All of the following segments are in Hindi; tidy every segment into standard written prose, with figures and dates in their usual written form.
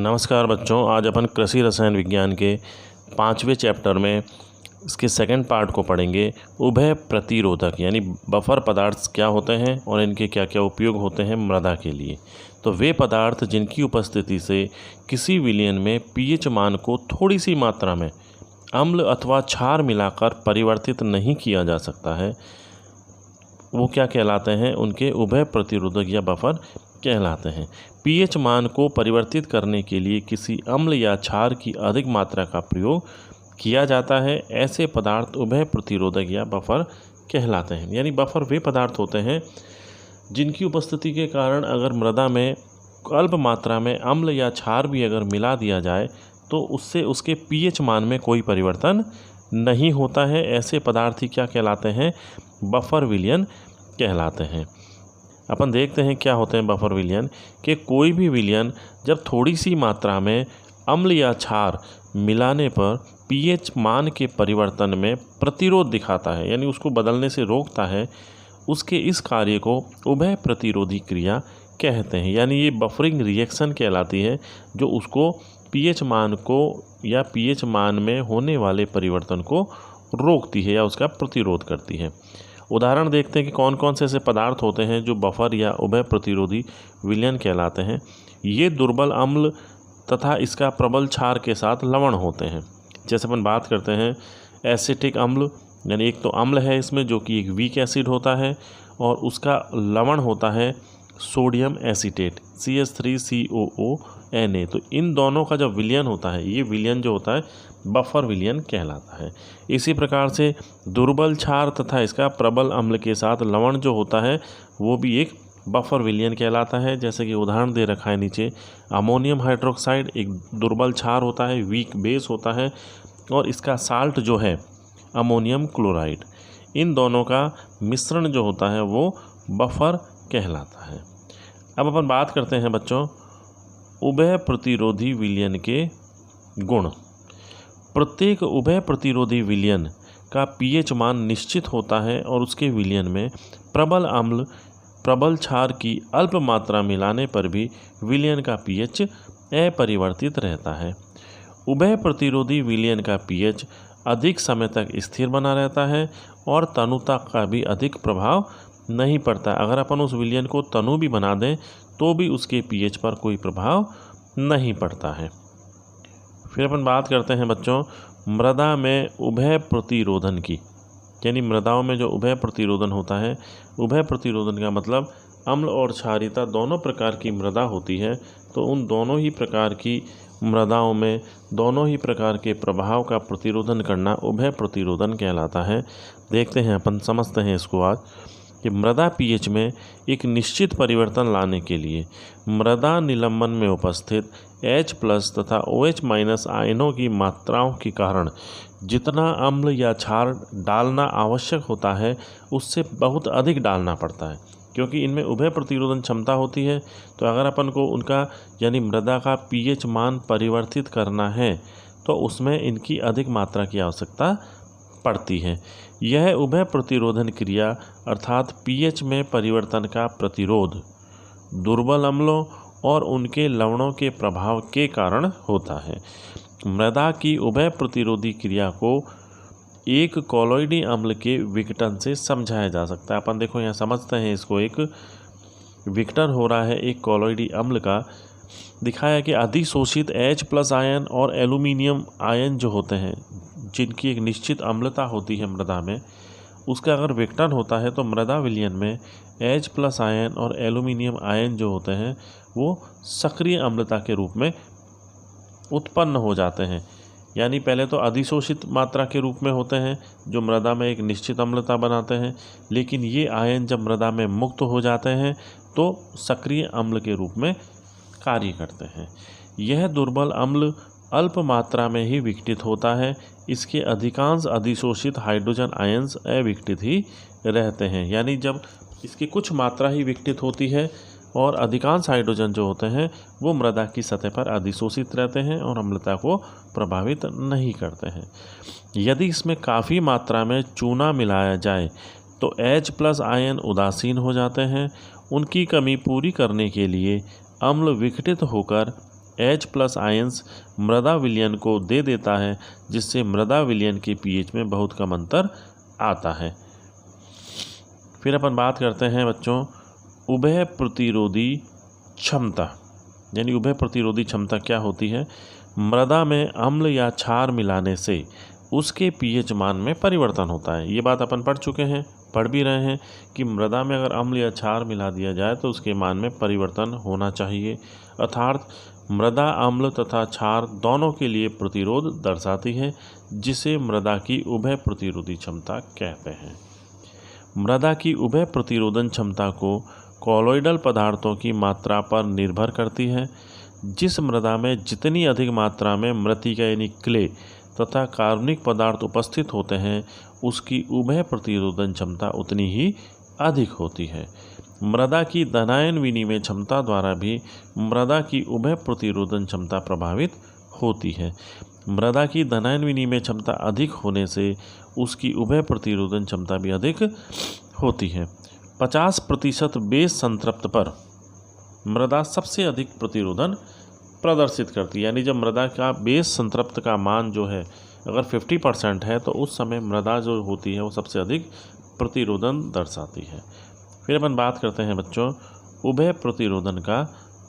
नमस्कार बच्चों, आज अपन कृषि रसायन विज्ञान के 5वें चैप्टर में इसके सेकंड पार्ट को पढ़ेंगे। उभय प्रतिरोधक यानी बफर पदार्थ क्या होते हैं और इनके क्या क्या उपयोग होते हैं मृदा के लिए। तो वे पदार्थ जिनकी उपस्थिति से किसी विलयन में पीएच मान को थोड़ी सी मात्रा में अम्ल अथवा क्षार मिलाकर परिवर्तित नहीं किया जा सकता है, वो क्या कहलाते हैं? उनके उभय प्रतिरोधक या बफर कहलाते हैं। पीएच मान को परिवर्तित करने के लिए किसी अम्ल या क्षार की अधिक मात्रा का प्रयोग किया जाता है। ऐसे पदार्थ उभय प्रतिरोधक या बफर कहलाते हैं। यानी बफर वे पदार्थ होते हैं जिनकी उपस्थिति के कारण अगर मृदा में अल्प मात्रा में अम्ल या क्षार भी अगर मिला दिया जाए तो उससे उसके पीएच मान में कोई परिवर्तन नहीं होता है। ऐसे पदार्थ ही क्या कहलाते हैं? बफर विलयन कहलाते हैं। अपन देखते हैं क्या होते हैं बफर विलयन कि कोई भी विलयन जब थोड़ी सी मात्रा में अम्ल या क्षार मिलाने पर पीएच मान के परिवर्तन में प्रतिरोध दिखाता है, यानी उसको बदलने से रोकता है, उसके इस कार्य को उभय प्रतिरोधी क्रिया कहते हैं। यानी ये बफरिंग रिएक्शन कहलाती है जो उसको पीएच मान को या पीएच मान में होने वाले परिवर्तन को रोकती है या उसका प्रतिरोध करती है। उदाहरण देखते हैं कि कौन कौन से ऐसे पदार्थ होते हैं जो बफर या उभय प्रतिरोधी विलयन कहलाते हैं। ये दुर्बल अम्ल तथा इसका प्रबल क्षार के साथ लवण होते हैं। जैसे अपन बात करते हैं एसिटिक अम्ल, यानी एक तो अम्ल है इसमें जो कि एक वीक एसिड होता है और उसका लवण होता है सोडियम एसीटेट CH3COONA। तो इन दोनों का जब विलयन होता है, ये विलयन जो होता है बफर विलयन कहलाता है। इसी प्रकार से दुर्बल क्षार तथा इसका प्रबल अम्ल के साथ लवण जो होता है वो भी एक बफर विलयन कहलाता है। जैसे कि उदाहरण दे रखा है नीचे, अमोनियम हाइड्रोक्साइड एक दुर्बल क्षार होता है, वीक बेस होता है, और इसका साल्ट जो है अमोनियम क्लोराइड। इन दोनों का मिश्रण जो होता है वो बफर कहलाता है। अब अपन बात करते हैं बच्चों उभय प्रतिरोधी विलयन के गुण। प्रत्येक उभय प्रतिरोधी विलयन का पीएच मान निश्चित होता है और उसके विलयन में प्रबल अम्ल प्रबल क्षार की अल्प मात्रा मिलाने पर भी विलयन का पीएच अपरिवर्तित रहता है। उभय प्रतिरोधी विलयन का पीएच अधिक समय तक स्थिर बना रहता है और तनुता का भी अधिक प्रभाव नहीं पड़ता। अगर अपन उस विलयन को तनु भी बना दें तो भी उसके पीएच पर कोई प्रभाव नहीं पड़ता है। फिर अपन बात करते हैं बच्चों मृदा में उभय प्रतिरोधन की। यानी मृदाओं में जो उभय प्रतिरोधन होता है, उभय प्रतिरोधन का मतलब अम्ल और क्षारीयता दोनों प्रकार की मृदा होती है, तो उन दोनों ही प्रकार की मृदाओं में दोनों ही प्रकार के प्रभाव का प्रतिरोधन करना उभय प्रतिरोधन कहलाता है। देखते हैं अपन, समझते हैं इसको आज कि मृदा पीएच में एक निश्चित परिवर्तन लाने के लिए मृदा निलंबन में उपस्थित H+ तथा OH- आयनों की मात्राओं के कारण जितना अम्ल या क्षार डालना आवश्यक होता है उससे बहुत अधिक डालना पड़ता है, क्योंकि इनमें उभय प्रतिरोधन क्षमता होती है। तो अगर अपन को उनका यानी मृदा का पीएच मान परिवर्तित करना है तो उसमें इनकी अधिक मात्रा की आवश्यकता पड़ती है। यह उभय प्रतिरोधन क्रिया अर्थात पीएच में परिवर्तन का प्रतिरोध दुर्बल अम्लों और उनके लवणों के प्रभाव के कारण होता है। मृदा की उभय प्रतिरोधी क्रिया को एक कोलॉइडी अम्ल के विघटन से समझाया जा सकता है। अपन देखो यहाँ समझते हैं इसको, एक विघटन हो रहा है एक कोलॉइडी अम्ल का। दिखाया कि अधिशोषित H+ आयन और एल्यूमिनियम आयन जो होते हैं जिनकी एक निश्चित अम्लता होती है मृदा में, उसका अगर विघटन होता है तो मृदा विलयन में H+ आयन और एल्यूमिनियम आयन जो होते हैं वो सक्रिय अम्लता के रूप में उत्पन्न हो जाते हैं। यानी पहले तो अधिशोषित मात्रा के रूप में होते हैं जो मृदा में एक निश्चित अम्लता बनाते हैं, लेकिन ये आयन जब मृदा में मुक्त हो जाते हैं तो सक्रिय अम्ल के रूप में कार्य करते हैं। यह दुर्बल अम्ल अल्प मात्रा में ही विघटित होता है। इसके अधिकांश अधिशोषित हाइड्रोजन आयन्स अविघटित ही रहते हैं। यानी जब इसकी कुछ मात्रा ही विघटित होती है और अधिकांश हाइड्रोजन जो होते हैं वो मृदा की सतह पर अधिशोषित रहते हैं और अम्लता को प्रभावित नहीं करते हैं। यदि इसमें काफ़ी मात्रा में चूना मिलाया जाए तो H+ आयन उदासीन हो जाते हैं। उनकी कमी पूरी करने के लिए अम्ल विघटित होकर H+ आयंस मृदा विलयन को दे देता है, जिससे मृदा विलयन के pH में बहुत कम अंतर आता है। फिर अपन बात करते हैं बच्चों उभय प्रतिरोधी क्षमता, यानी उभय प्रतिरोधी क्षमता क्या होती है। मृदा में अम्ल या क्षार मिलाने से उसके pH मान में परिवर्तन होता है। ये बात अपन पढ़ भी रहे हैं कि मृदा में अगर अम्ल या क्षार मिला दिया जाए तो उसके मान में परिवर्तन होना चाहिए, अर्थात मृदा अम्ल तथा क्षार दोनों के लिए प्रतिरोध दर्शाती है, जिसे मृदा की उभय प्रतिरोधी क्षमता कहते हैं। मृदा की उभय प्रतिरोधन क्षमता को कॉलोइडल पदार्थों की मात्रा पर निर्भर करती है। जिस मृदा में जितनी अधिक मात्रा में मृत्तिका यानी क्ले तथा कार्बनिक पदार्थ उपस्थित होते हैं, उसकी उभय प्रतिरोधन क्षमता उतनी ही अधिक होती है। मृदा की धनायन विनिमय क्षमता द्वारा भी मृदा की उभय प्रतिरोधन क्षमता प्रभावित होती है। मृदा की धनायन विनिमय क्षमता अधिक होने से उसकी उभय प्रतिरोधन क्षमता भी अधिक होती है। 50% बेस संतृप्त पर मृदा सबसे अधिक प्रतिरोधन प्रदर्शित करती है, यानी जब मृदा का बेस संतृप्त का मान जो है अगर 50% है तो उस समय मृदा जो होती है वो सबसे अधिक प्रतिरोधन दर्शाती है। फिर अपन बात करते हैं बच्चों उभय प्रतिरोधन का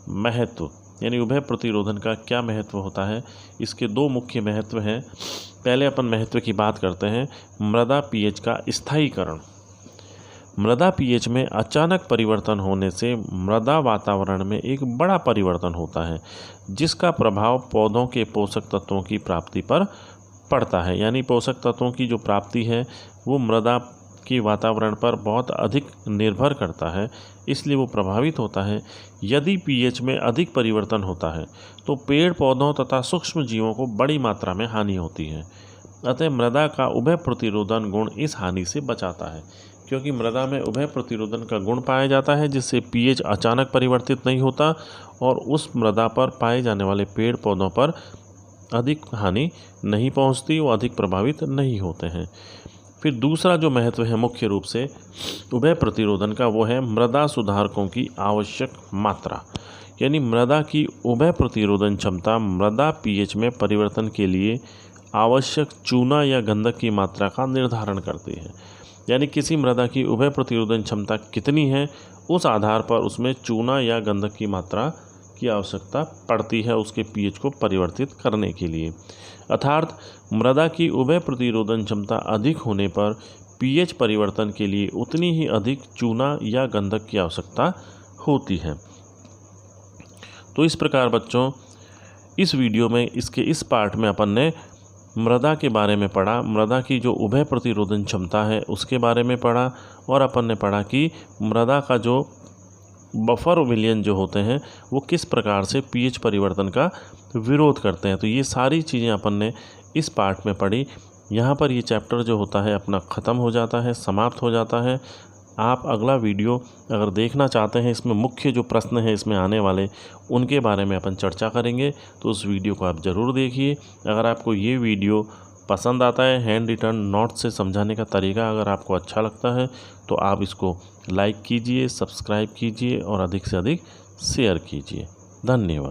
महत्व, यानी उभय प्रतिरोधन का क्या महत्व होता है। इसके दो मुख्य महत्व हैं। पहले अपन महत्व की बात करते हैं मृदा pH का स्थायीकरण। मृदा pH में अचानक परिवर्तन होने से मृदा वातावरण में एक बड़ा परिवर्तन होता है, जिसका प्रभाव पौधों के पोषक तत्वों की प्राप्ति पर पड़ता है। यानी पोषक तत्वों की जो प्राप्ति है वो मृदा की वातावरण पर बहुत अधिक निर्भर करता है, इसलिए वो प्रभावित होता है। यदि pH में अधिक परिवर्तन होता है तो पेड़ पौधों तथा सूक्ष्म जीवों को बड़ी मात्रा में हानि होती है। अतः मृदा का उभय प्रतिरोधन गुण इस हानि से बचाता है, क्योंकि मृदा में उभय प्रतिरोधन का गुण पाया जाता है, जिससे pH अचानक परिवर्तित नहीं होता और उस मृदा पर पाए जाने वाले पेड़ पौधों पर अधिक हानि नहीं पहुंचती, वो अधिक प्रभावित नहीं होते हैं। फिर दूसरा जो महत्व है मुख्य रूप से उभय प्रतिरोधन का, वो है मृदा सुधारकों की आवश्यक मात्रा। यानी मृदा की उभय प्रतिरोधन क्षमता मृदा pH में परिवर्तन के लिए आवश्यक चूना या गंधक की मात्रा का निर्धारण करती है। यानी किसी मृदा की उभय प्रतिरोधन क्षमता कितनी है, उस आधार पर उसमें चूना या गंधक की मात्रा की आवश्यकता पड़ती है उसके pH को परिवर्तित करने के लिए। अर्थात मृदा की उभय प्रतिरोधन क्षमता अधिक होने पर pH परिवर्तन के लिए उतनी ही अधिक चूना या गंधक की आवश्यकता होती है। तो इस प्रकार बच्चों इस वीडियो में इसके इस पार्ट में अपन ने मृदा के बारे में पढ़ा, मृदा की जो उभय प्रतिरोधन क्षमता है उसके बारे में पढ़ा, और अपन ने पढ़ा कि मृदा का जो बफर विलयन जो होते हैं वो किस प्रकार से pH परिवर्तन का विरोध करते हैं। तो ये सारी चीज़ें अपन ने इस पार्ट में पढ़ी। यहाँ पर ये चैप्टर जो होता है अपना ख़त्म हो जाता है, समाप्त हो जाता है। आप अगला वीडियो अगर देखना चाहते हैं, इसमें मुख्य जो प्रश्न हैं इसमें आने वाले उनके बारे में अपन चर्चा करेंगे, तो उस वीडियो को आप ज़रूर देखिए। अगर आपको ये वीडियो पसंद आता है, हैंड रिटन नोट से समझाने का तरीका अगर आपको अच्छा लगता है तो आप इसको लाइक कीजिए, सब्सक्राइब कीजिए और अधिक से अधिक शेयर कीजिए। धन्यवाद।